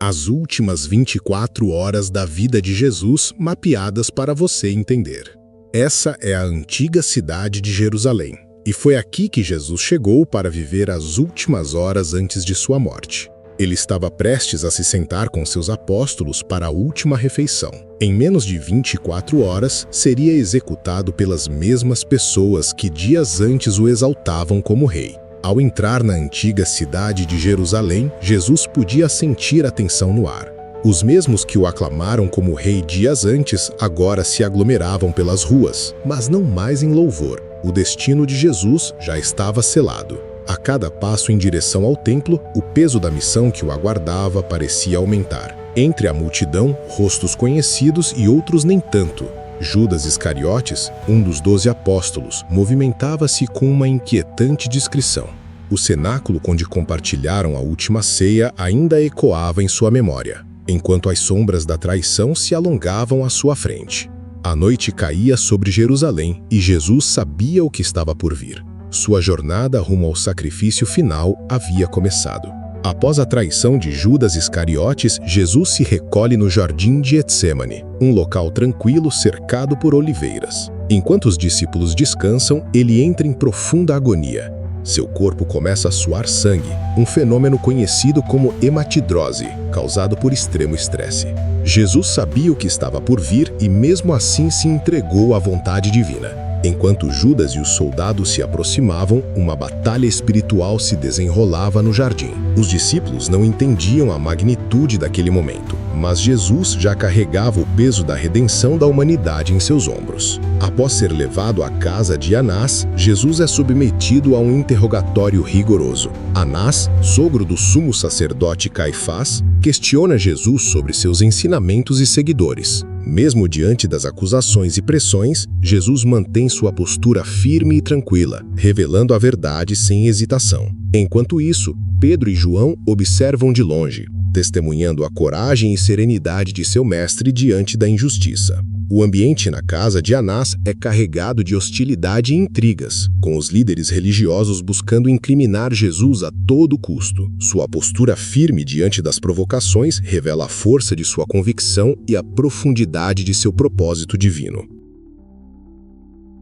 as últimas 24 horas da vida de Jesus mapeadas para você entender. Essa é a antiga cidade de Jerusalém, e foi aqui que Jesus chegou para viver as últimas horas antes de sua morte. Ele estava prestes a se sentar com seus apóstolos para a última refeição. Em menos de 24 horas, seria executado pelas mesmas pessoas que dias antes o exaltavam como rei. Ao entrar na antiga cidade de Jerusalém, Jesus podia sentir a tensão no ar. Os mesmos que o aclamaram como rei dias antes agora se aglomeravam pelas ruas, mas não mais em louvor. O destino de Jesus já estava selado. A cada passo em direção ao templo, o peso da missão que o aguardava parecia aumentar. Entre a multidão, rostos conhecidos e outros nem tanto. Judas Iscariotes, um dos 12 apóstolos, movimentava-se com uma inquietante discrição. O cenáculo onde compartilharam a última ceia ainda ecoava em sua memória, enquanto as sombras da traição se alongavam à sua frente. A noite caía sobre Jerusalém e Jesus sabia o que estava por vir. Sua jornada rumo ao sacrifício final havia começado. Após a traição de Judas Iscariotes, Jesus se recolhe no jardim de Getsêmani, um local tranquilo cercado por oliveiras. Enquanto os discípulos descansam, ele entra em profunda agonia. Seu corpo começa a suar sangue, um fenômeno conhecido como hematidrose, causado por extremo estresse. Jesus sabia o que estava por vir e mesmo assim se entregou à vontade divina. Enquanto Judas e os soldados se aproximavam, uma batalha espiritual se desenrolava no jardim. Os discípulos não entendiam a magnitude daquele momento, mas Jesus já carregava o peso da redenção da humanidade em seus ombros. Após ser levado à casa de Anás, Jesus é submetido a um interrogatório rigoroso. Anás, sogro do sumo sacerdote Caifás, questiona Jesus sobre seus ensinamentos e seguidores. Mesmo diante das acusações e pressões, Jesus mantém sua postura firme e tranquila, revelando a verdade sem hesitação. Enquanto isso, Pedro e João observam de longe, testemunhando a coragem e serenidade de seu mestre diante da injustiça. O ambiente na casa de Anás é carregado de hostilidade e intrigas, com os líderes religiosos buscando incriminar Jesus a todo custo. Sua postura firme diante das provocações revela a força de sua convicção e a profundidade de seu propósito divino.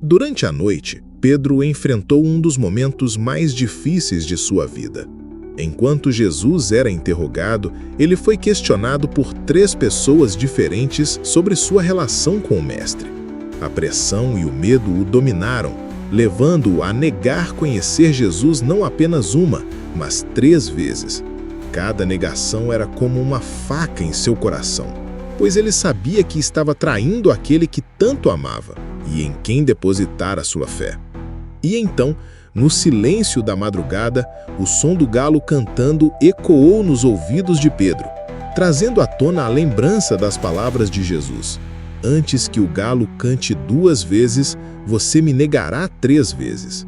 Durante a noite, Pedro enfrentou um dos momentos mais difíceis de sua vida. Enquanto Jesus era interrogado, ele foi questionado por 3 pessoas diferentes sobre sua relação com o Mestre. A pressão e o medo o dominaram, levando-o a negar conhecer Jesus não apenas uma, mas 3 vezes. Cada negação era como uma faca em seu coração, pois ele sabia que estava traindo aquele que tanto amava e em quem depositara sua fé. E então, no silêncio da madrugada, o som do galo cantando ecoou nos ouvidos de Pedro, trazendo à tona a lembrança das palavras de Jesus. Antes que o galo cante 2 vezes, você me negará 3 vezes.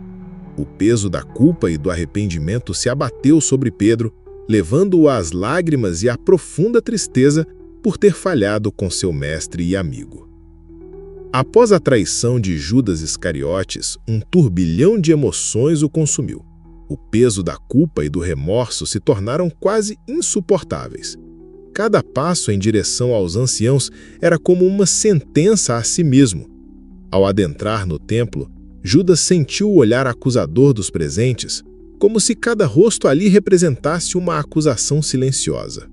O peso da culpa e do arrependimento se abateu sobre Pedro, levando-o às lágrimas e à profunda tristeza por ter falhado com seu mestre e amigo. Após a traição de Judas Iscariotes, um turbilhão de emoções o consumiu. O peso da culpa e do remorso se tornaram quase insuportáveis. Cada passo em direção aos anciãos era como uma sentença a si mesmo. Ao adentrar no templo, Judas sentiu o olhar acusador dos presentes, como se cada rosto ali representasse uma acusação silenciosa.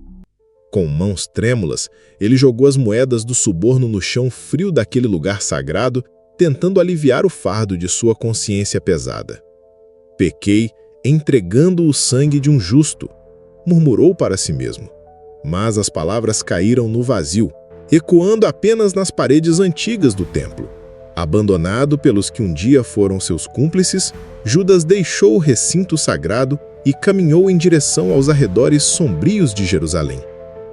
Com mãos trêmulas, ele jogou as moedas do suborno no chão frio daquele lugar sagrado, tentando aliviar o fardo de sua consciência pesada. Pequei, entregando o sangue de um justo, murmurou para si mesmo. Mas as palavras caíram no vazio, ecoando apenas nas paredes antigas do templo. Abandonado pelos que um dia foram seus cúmplices, Judas deixou o recinto sagrado e caminhou em direção aos arredores sombrios de Jerusalém.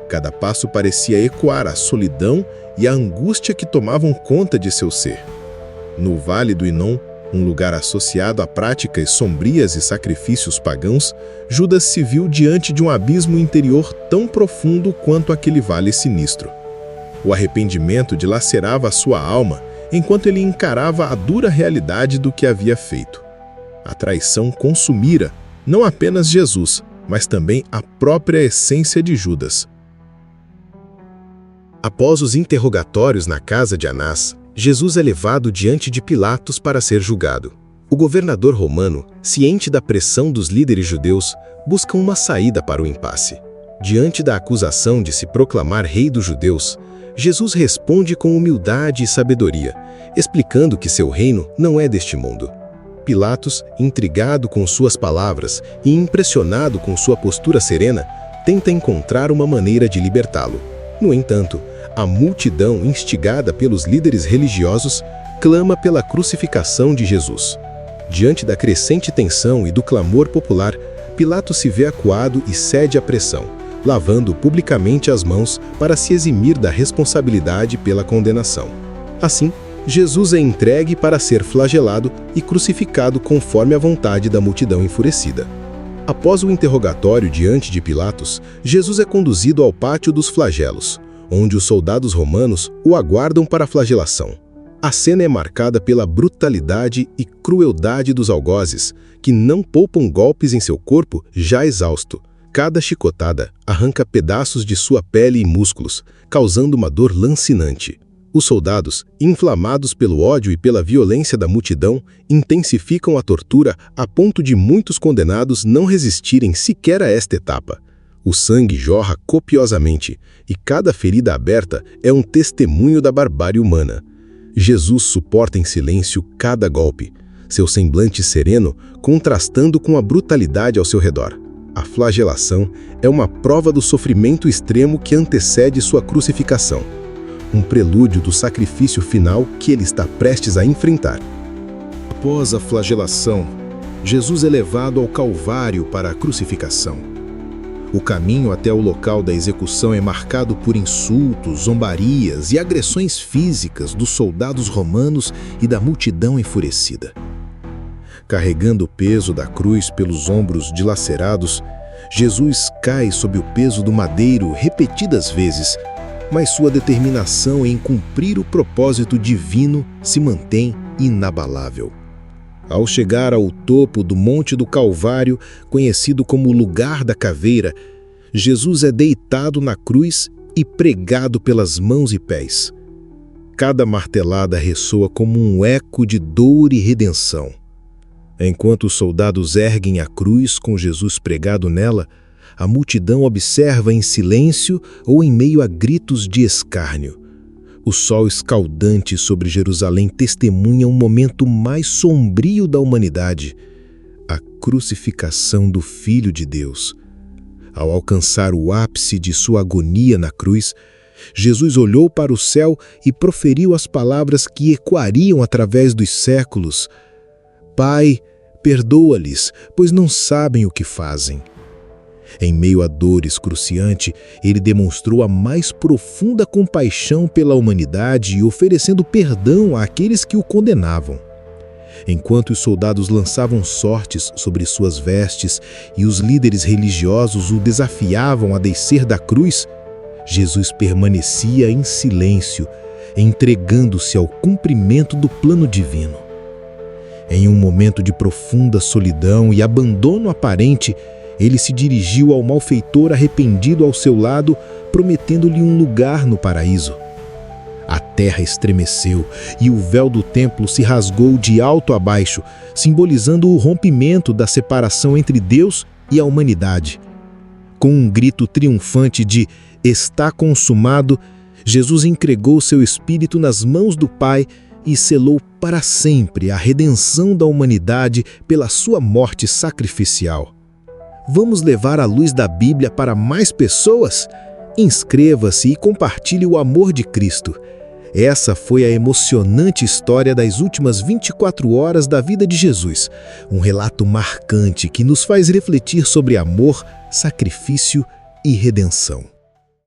Cada passo parecia ecoar a solidão e a angústia que tomavam conta de seu ser. No Vale do Inom, um lugar associado a práticas sombrias e sacrifícios pagãos, Judas se viu diante de um abismo interior tão profundo quanto aquele vale sinistro. O arrependimento dilacerava a sua alma, enquanto ele encarava a dura realidade do que havia feito. A traição consumira não apenas Jesus, mas também a própria essência de Judas. Após os interrogatórios na casa de Anás, Jesus é levado diante de Pilatos para ser julgado. O governador romano, ciente da pressão dos líderes judeus, busca uma saída para o impasse. Diante da acusação de se proclamar rei dos judeus, Jesus responde com humildade e sabedoria, explicando que seu reino não é deste mundo. Pilatos, intrigado com suas palavras e impressionado com sua postura serena, tenta encontrar uma maneira de libertá-lo. No entanto, a multidão, instigada pelos líderes religiosos, clama pela crucificação de Jesus. Diante da crescente tensão e do clamor popular, Pilatos se vê acuado e cede à pressão, lavando publicamente as mãos para se eximir da responsabilidade pela condenação. Assim, Jesus é entregue para ser flagelado e crucificado conforme a vontade da multidão enfurecida. Após o interrogatório diante de Pilatos, Jesus é conduzido ao pátio dos flagelos, onde os soldados romanos o aguardam para a flagelação. A cena é marcada pela brutalidade e crueldade dos algozes, que não poupam golpes em seu corpo já exausto. Cada chicotada arranca pedaços de sua pele e músculos, causando uma dor lancinante. Os soldados, inflamados pelo ódio e pela violência da multidão, intensificam a tortura a ponto de muitos condenados não resistirem sequer a esta etapa. O sangue jorra copiosamente, e cada ferida aberta é um testemunho da barbárie humana. Jesus suporta em silêncio cada golpe, seu semblante sereno contrastando com a brutalidade ao seu redor. A flagelação é uma prova do sofrimento extremo que antecede sua crucificação, um prelúdio do sacrifício final que ele está prestes a enfrentar. Após a flagelação, Jesus é levado ao Calvário para a crucificação. O caminho até o local da execução é marcado por insultos, zombarias e agressões físicas dos soldados romanos e da multidão enfurecida. Carregando o peso da cruz pelos ombros dilacerados, Jesus cai sob o peso do madeiro repetidas vezes, mas sua determinação em cumprir o propósito divino se mantém inabalável. Ao chegar ao topo do Monte do Calvário, conhecido como o Lugar da Caveira, Jesus é deitado na cruz e pregado pelas mãos e pés. Cada martelada ressoa como um eco de dor e redenção. Enquanto os soldados erguem a cruz com Jesus pregado nela, a multidão observa em silêncio ou em meio a gritos de escárnio. O sol escaldante sobre Jerusalém testemunha um momento mais sombrio da humanidade, a crucificação do Filho de Deus. Ao alcançar o ápice de sua agonia na cruz, Jesus olhou para o céu e proferiu as palavras que ecoariam através dos séculos: Pai, perdoa-lhes, pois não sabem o que fazem. Em meio à dor excruciante, ele demonstrou a mais profunda compaixão pela humanidade, oferecendo perdão àqueles que o condenavam. Enquanto os soldados lançavam sortes sobre suas vestes e os líderes religiosos o desafiavam a descer da cruz, Jesus permanecia em silêncio, entregando-se ao cumprimento do plano divino. Em um momento de profunda solidão e abandono aparente, ele se dirigiu ao malfeitor arrependido ao seu lado, prometendo-lhe um lugar no paraíso. A terra estremeceu e o véu do templo se rasgou de alto a baixo, simbolizando o rompimento da separação entre Deus e a humanidade. Com um grito triunfante de "Está consumado", Jesus entregou seu espírito nas mãos do Pai e selou para sempre a redenção da humanidade pela sua morte sacrificial. Vamos levar a luz da Bíblia para mais pessoas? Inscreva-se e compartilhe o amor de Cristo. Essa foi a emocionante história das últimas 24 horas da vida de Jesus, um relato marcante que nos faz refletir sobre amor, sacrifício e redenção.